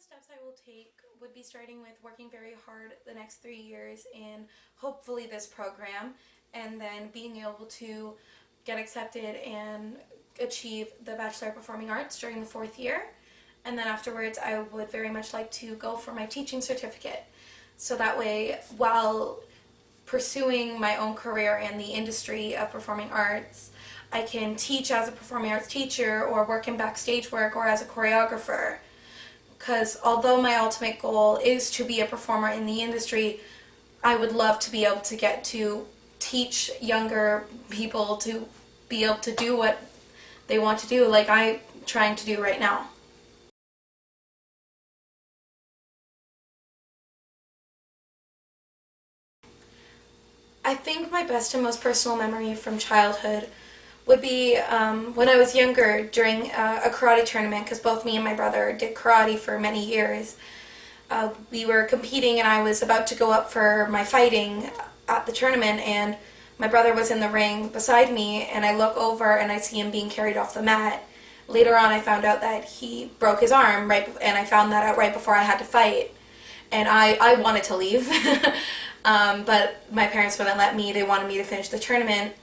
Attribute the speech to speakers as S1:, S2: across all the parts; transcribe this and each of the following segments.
S1: steps I will take would be starting with working very hard the next 3 years in hopefully this program, and then being able to get accepted and achieve the Bachelor of Performing Arts during the 4th year. And then afterwards I would very much like to go for my teaching certificate. So that way, while pursuing my own career in the industry of performing arts, I can teach as a performing arts teacher or work in backstage work or as a choreographer. Because although my ultimate goal is to be a performer in the industry, I would love to be able to get to teach younger people to be able to do what they want to do, like I'm trying to do right now. I think my best and most personal memory from childhood would be when I was younger during a karate tournament, because both me and my brother did karate for many years. We were competing and I was about to go up for my fighting at the tournament, and my brother was in the ring beside me, and I look over and I see him being carried off the mat. Later on I found out that he broke his arm, and I found that out right before I had to fight. And I wanted to leave, but my parents wouldn't let me. They wanted me to finish the tournament.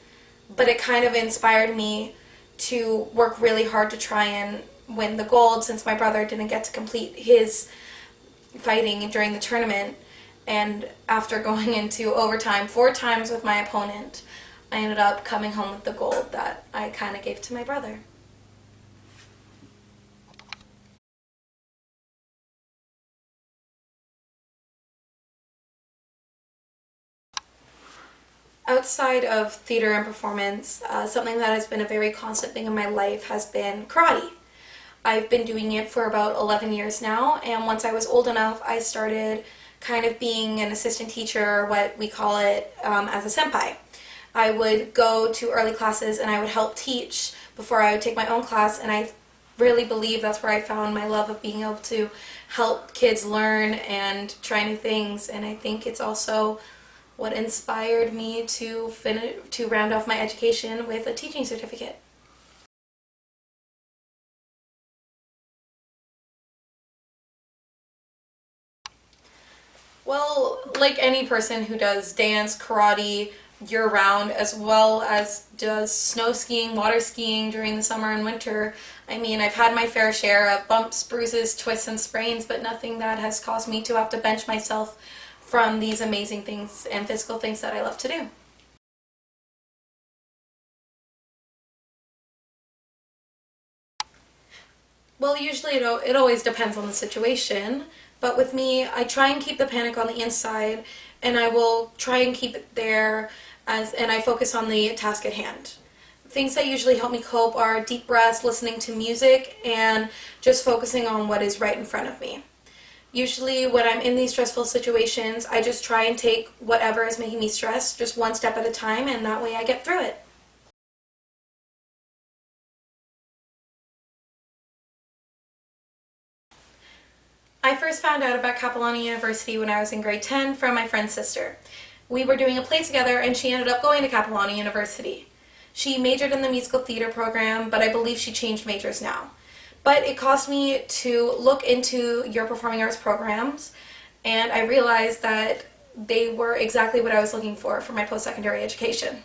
S1: But it kind of inspired me to work really hard to try and win the gold, since my brother didn't get to complete his fighting during the tournament. And after going into overtime 4 times with my opponent, I ended up coming home with the gold that I kind of gave to my brother. Outside of theater and performance, something that has been a very constant thing in my life has been karate. I've been doing it for about 11 years now, and once I was old enough, I started kind of being an assistant teacher, what we call it, as a senpai. I would go to early classes and I would help teach before I would take my own class, and I really believe that's where I found my love of being able to help kids learn and try new things. And I think it's also what inspired me to round off my education with a teaching certificate. Well, like any person who does dance, karate year-round, as well as does snow skiing, water skiing during the summer and winter, I mean, I've had my fair share of bumps, bruises, twists, and sprains, but nothing that has caused me to have to bench myself from these amazing things and physical things that I love to do. Well, usually it always depends on the situation, but with me, I try and keep the panic on the inside, and I will try and keep it there, and I focus on the task at hand. Things that usually help me cope are deep breaths, listening to music, and just focusing on what is right in front of me. Usually when I'm in these stressful situations, I just try and take whatever is making me stressed, just one step at a time, and that way I get through it. I first found out about Capilano University when I was in grade 10 from my friend's sister. We were doing a play together and she ended up going to Capilano University. She majored in the musical theater program, but I believe she changed majors now. But it caused me to look into your performing arts programs, and I realized that they were exactly what I was looking for my post-secondary education.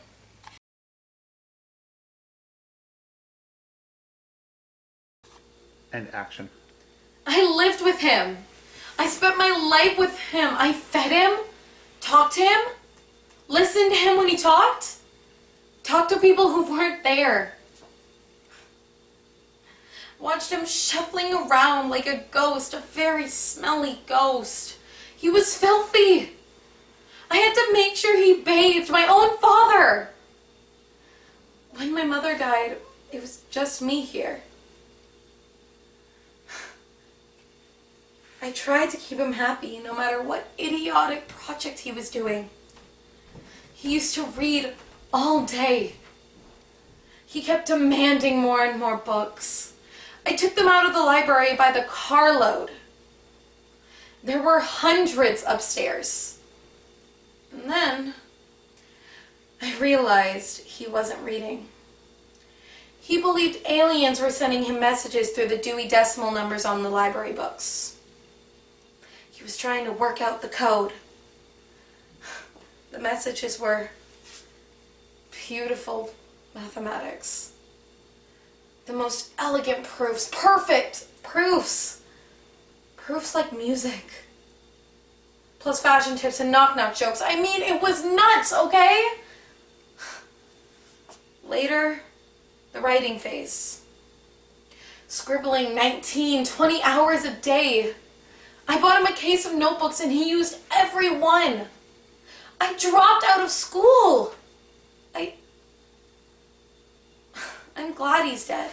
S2: And action.
S1: I lived with him. I spent my life with him. I fed him, talked to him, listened to him when he talked to people who weren't there. Watched him shuffling around like a ghost, a very smelly ghost. He was filthy. I had to make sure he bathed my own father. When my mother died, it was just me here. I tried to keep him happy no matter what idiotic project he was doing. He used to read all day. He kept demanding more and more books. I took them out of the library by the carload. There were hundreds upstairs. And then I realized he wasn't reading. He believed aliens were sending him messages through the Dewey Decimal numbers on the library books. He was trying to work out the code. The messages were beautiful mathematics. The most elegant proofs. Perfect proofs. Proofs like music. Plus fashion tips and knock-knock jokes. I mean, it was nuts, okay? Later, the writing phase. Scribbling 19, 20 hours a day. I bought him a case of notebooks and he used every one. I dropped out of school. I'm glad he's dead.